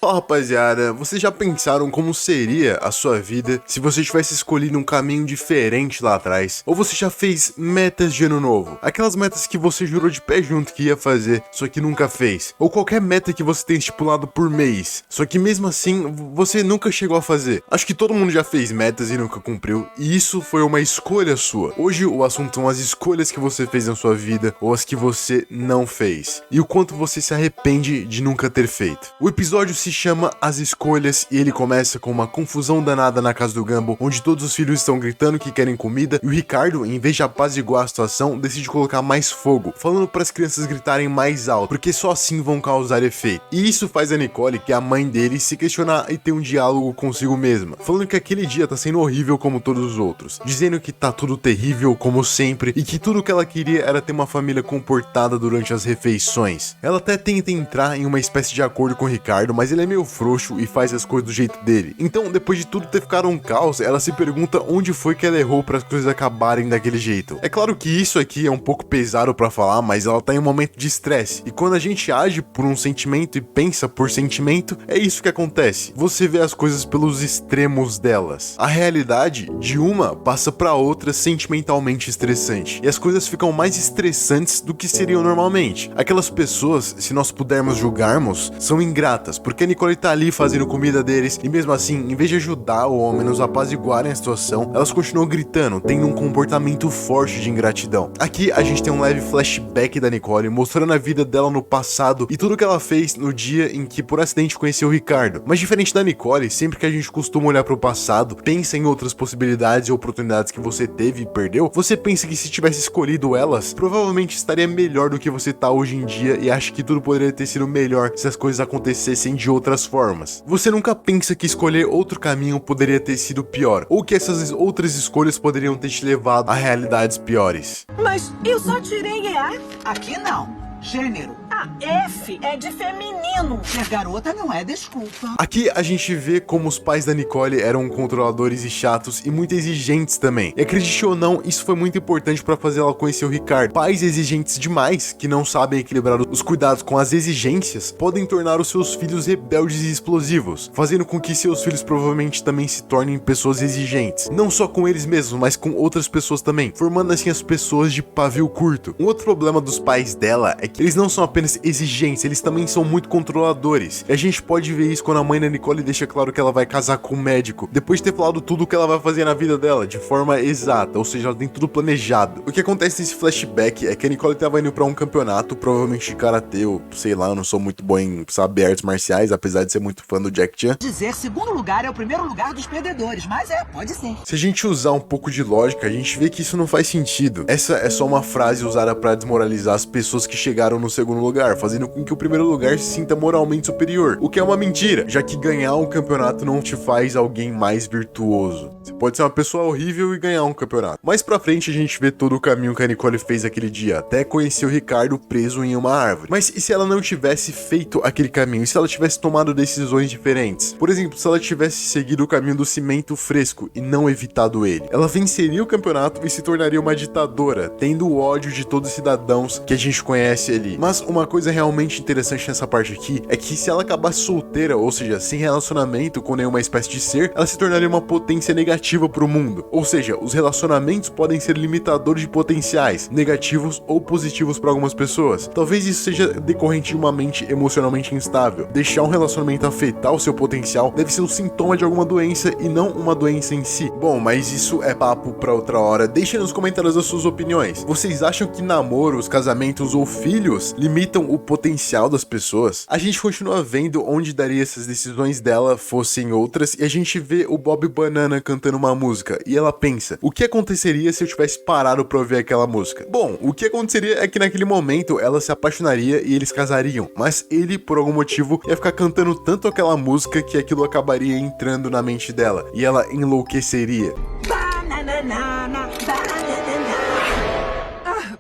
Fala rapaziada, vocês já pensaram como seria a sua vida se você tivesse escolhido um caminho diferente lá atrás? Ou você já fez metas de ano novo? Aquelas metas que você jurou de pé junto que ia fazer, só que nunca fez. Ou qualquer meta que você tem estipulado por mês, só que mesmo assim você nunca chegou a fazer. Acho que todo mundo já fez metas e nunca cumpriu, e isso foi uma escolha sua. Hoje o assunto são as escolhas que você fez na sua vida ou as que você não fez, e o quanto você se arrepende de nunca ter feito. O episódio se chama As Escolhas e ele começa com uma confusão danada na casa do Gumball, onde todos os filhos estão gritando que querem comida e o Ricardo, em vez de apaziguar a situação, decide colocar mais fogo, falando para as crianças gritarem mais alto, porque só assim vão causar efeito. E isso faz a Nicole, que é a mãe dele, se questionar e ter um diálogo consigo mesma, falando que aquele dia tá sendo horrível como todos os outros, dizendo que tá tudo terrível como sempre e que tudo que ela queria era ter uma família comportada durante as refeições. Ela até tenta entrar em uma espécie de acordo com o Ricardo, mas ele é meio frouxo e faz as coisas do jeito dele. Então, depois de tudo ter ficado um caos, ela se pergunta onde foi que ela errou para as coisas acabarem daquele jeito. É claro que isso aqui é um pouco pesado pra falar, mas ela tá em um momento de estresse. E quando a gente age por um sentimento e pensa por sentimento, é isso que acontece. Você vê as coisas pelos extremos delas. A realidade de uma passa pra outra sentimentalmente estressante. E as coisas ficam mais estressantes do que seriam normalmente. Aquelas pessoas, se nós pudermos julgarmos, são ingratas, porque a Nicole tá ali fazendo comida deles, e mesmo assim, em vez de ajudar ou ao menos apaziguarem a situação, elas continuam gritando, tendo um comportamento forte de ingratidão. Aqui a gente tem um leve flashback da Nicole, mostrando a vida dela no passado e tudo que ela fez no dia em que por acidente conheceu o Ricardo. Mas diferente da Nicole, sempre que a gente costuma olhar pro passado, pensa em outras possibilidades e oportunidades que você teve e perdeu, você pensa que se tivesse escolhido elas, provavelmente estaria melhor do que você tá hoje em dia e acha que tudo poderia ter sido melhor se as coisas acontecessem de outras formas. Você nunca pensa que escolher outro caminho poderia ter sido pior, ou que essas outras escolhas poderiam ter te levado a realidades piores. Mas eu só tirei EA. Aqui não. Gênero. A F é de feminino. Ser garota não é desculpa. Aqui a gente vê como os pais da Nicole eram controladores e chatos e muito exigentes também. E acredite ou não, isso foi muito importante para fazer ela conhecer o Ricardo. Pais exigentes demais, que não sabem equilibrar os cuidados com as exigências, podem tornar os seus filhos rebeldes e explosivos, fazendo com que seus filhos provavelmente também se tornem pessoas exigentes. Não só com eles mesmos, mas com outras pessoas também, formando assim as pessoas de pavio curto. Um outro problema dos pais dela é que eles não são apenas exigentes, eles também são muito controladores. E a gente pode ver isso quando a mãe da Nicole deixa claro que ela vai casar com um médico, depois de ter falado tudo o que ela vai fazer na vida dela, de forma exata, ou seja, ela tem tudo planejado. O que acontece nesse flashback é que a Nicole tava indo pra um campeonato, provavelmente de karatê, ou sei lá, eu não sou muito bom em saber artes marciais, apesar de ser muito fã do Jack Chan. Dizer segundo lugar é o primeiro lugar dos perdedores, mas pode ser. Se a gente usar um pouco de lógica, a gente vê que isso não faz sentido. Essa é só uma frase usada pra desmoralizar as pessoas que chegaram no segundo lugar, fazendo com que o primeiro lugar se sinta moralmente superior, o que é uma mentira, já que ganhar um campeonato não te faz alguém mais virtuoso. Você pode ser uma pessoa horrível e ganhar um campeonato. Mais pra frente a gente vê todo o caminho que a Nicole fez aquele dia, até conhecer o Ricardo preso em uma árvore. Mas e se ela não tivesse feito aquele caminho? E se ela tivesse tomado decisões diferentes? Por exemplo, se ela tivesse seguido o caminho do cimento fresco e não evitado ele, ela venceria o campeonato e se tornaria uma ditadora, tendo o ódio de todos os cidadãos que a gente conhece ali. Mas uma coisa realmente interessante nessa parte aqui é que se ela acabasse solteira, ou seja, sem relacionamento com nenhuma espécie de ser, ela se tornaria uma potência negativa pro mundo. Ou seja, os relacionamentos podem ser limitadores de potenciais, negativos ou positivos para algumas pessoas. Talvez isso seja decorrente de uma mente emocionalmente instável. Deixar um relacionamento afetar o seu potencial deve ser um sintoma de alguma doença e não uma doença em si. Bom, mas isso é papo pra outra hora. Deixem nos comentários as suas opiniões. Vocês acham que namoros, casamentos ou filhos limitam o potencial das pessoas? A gente continua vendo onde daria essas decisões dela fossem outras, e a gente vê o Bob Banana cantando uma música e ela pensa, o que aconteceria se eu tivesse parado pra ouvir aquela música? Bom, o que aconteceria é que naquele momento ela se apaixonaria e eles casariam, mas ele, por algum motivo, ia ficar cantando tanto aquela música que aquilo acabaria entrando na mente dela e ela enlouqueceria. Banana, banana.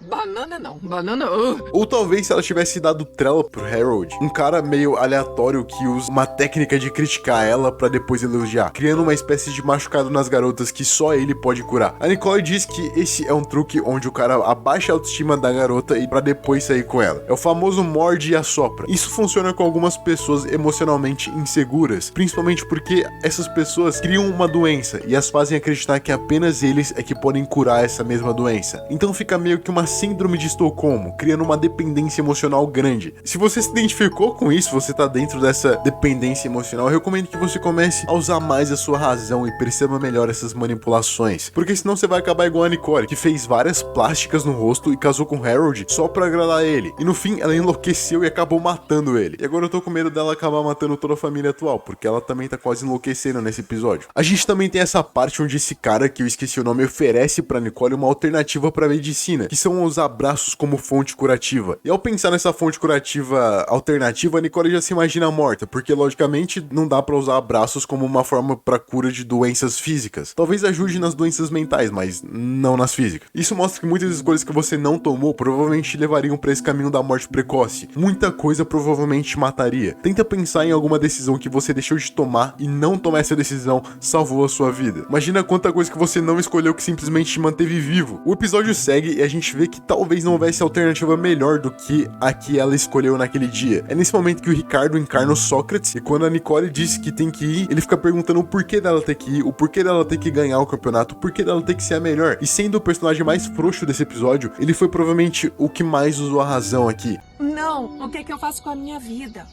Banana banana não. Banana... Ou talvez se ela tivesse dado trela pro Harold, um cara meio aleatório que usa uma técnica de criticar ela pra depois elogiar, criando uma espécie de machucado nas garotas que só ele pode curar. A Nicole diz que esse é um truque onde o cara abaixa a autoestima da garota e pra depois sair com ela. É o famoso morde e assopra. Isso funciona com algumas pessoas emocionalmente inseguras, principalmente porque essas pessoas criam uma doença e as fazem acreditar que apenas eles é que podem curar essa mesma doença. Então fica meio que uma síndrome de Estocolmo, criando uma dependência emocional grande. Se você se identificou com isso, você tá dentro dessa dependência emocional, eu recomendo que você comece a usar mais a sua razão e perceba melhor essas manipulações, porque senão você vai acabar igual a Nicole, que fez várias plásticas no rosto e casou com Harold só pra agradar ele, e no fim ela enlouqueceu e acabou matando ele. E agora eu tô com medo dela acabar matando toda a família atual, porque ela também tá quase enlouquecendo nesse episódio. A gente também tem essa parte onde esse cara, que eu esqueci o nome, oferece pra Nicole uma alternativa pra medicina, que são os abraços como fonte curativa. E ao pensar nessa fonte curativa alternativa, a Nicole já se imagina morta, porque logicamente não dá pra usar abraços como uma forma pra cura de doenças físicas. Talvez ajude nas doenças mentais, mas não nas físicas. Isso mostra que muitas escolhas que você não tomou provavelmente levariam pra esse caminho da morte precoce. Muita coisa provavelmente te mataria. Tenta pensar em alguma decisão que você deixou de tomar e não tomar essa decisão salvou a sua vida. Imagina quanta coisa que você não escolheu que simplesmente te manteve vivo. O episódio segue e a gente vê que talvez não houvesse alternativa melhor do que a que ela escolheu naquele dia. É nesse momento que o Ricardo encarna o Sócrates e quando a Nicole diz que tem que ir, ele fica perguntando o porquê dela ter que ir, o porquê dela ter que ganhar o campeonato, o porquê dela ter que ser a melhor. E sendo o personagem mais frouxo desse episódio, ele foi provavelmente o que mais usou a razão aqui. Não, o que é que eu faço com a minha vida?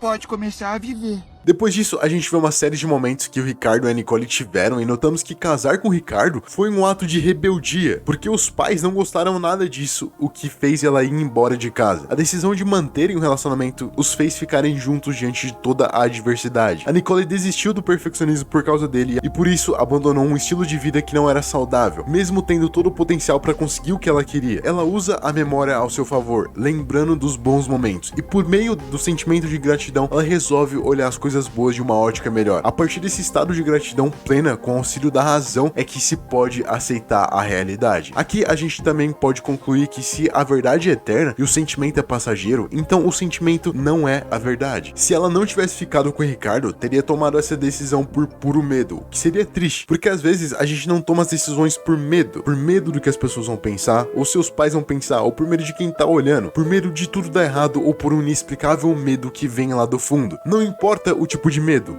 Pode começar a viver. Depois disso, a gente vê uma série de momentos que o Ricardo e a Nicole tiveram e notamos que casar com o Ricardo foi um ato de rebeldia, porque os pais não gostaram nada disso, o que fez ela ir embora de casa. A decisão de manterem o relacionamento os fez ficarem juntos diante de toda a adversidade. A Nicole desistiu do perfeccionismo por causa dele e por isso abandonou um estilo de vida que não era saudável, mesmo tendo todo o potencial para conseguir o que ela queria. Ela usa a memória ao seu favor, lembrando dos bons momentos, e por meio do sentimento de gratidão, ela resolve olhar as coisas boas de uma ótica melhor. A partir desse estado de gratidão plena, com auxílio da razão, é que se pode aceitar a realidade. Aqui a gente também pode concluir que se a verdade é eterna e o sentimento é passageiro, então o sentimento não é a verdade. Se ela não tivesse ficado com o Ricardo, teria tomado essa decisão por puro medo, o que seria triste, porque às vezes a gente não toma as decisões por medo do que as pessoas vão pensar, ou seus pais vão pensar, ou por medo de quem tá olhando, por medo de tudo dar errado, ou por um inexplicável medo que vem lá do fundo. Não importa o tipo de medo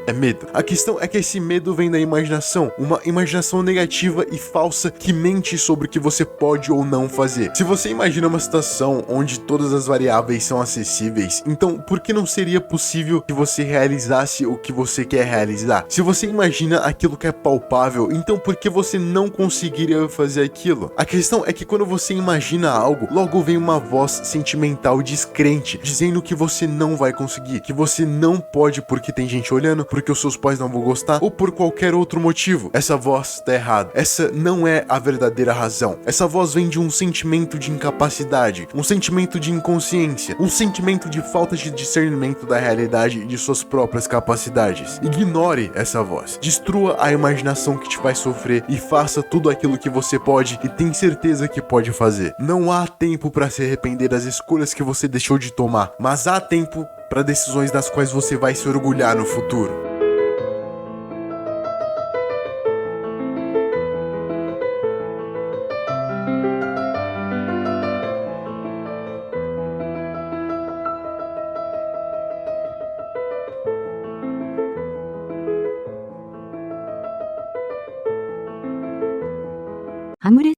é medo. A questão é que esse medo vem da imaginação, uma imaginação negativa e falsa que mente sobre o que você pode ou não fazer. Se você imagina uma situação onde todas as variáveis são acessíveis, então por que não seria possível que você realizasse o que você quer realizar? Se você imagina aquilo que é palpável, então por que você não conseguiria fazer aquilo? A questão é que quando você imagina algo, logo vem uma voz sentimental descrente, dizendo que você não vai conseguir, que você não pode porque tem gente olhando, porque os seus pais não vão gostar, ou por qualquer outro motivo. Essa voz tá errada. Essa não é a verdadeira razão. Essa voz vem de um sentimento de incapacidade, um sentimento de inconsciência, um sentimento de falta de discernimento da realidade e de suas próprias capacidades. Ignore essa voz. Destrua a imaginação que te faz sofrer e faça tudo aquilo que você pode e tem certeza que pode fazer. Não há tempo para se arrepender das escolhas que você deixou de tomar, mas há tempo para decisões das quais você vai se orgulhar no futuro. 하물의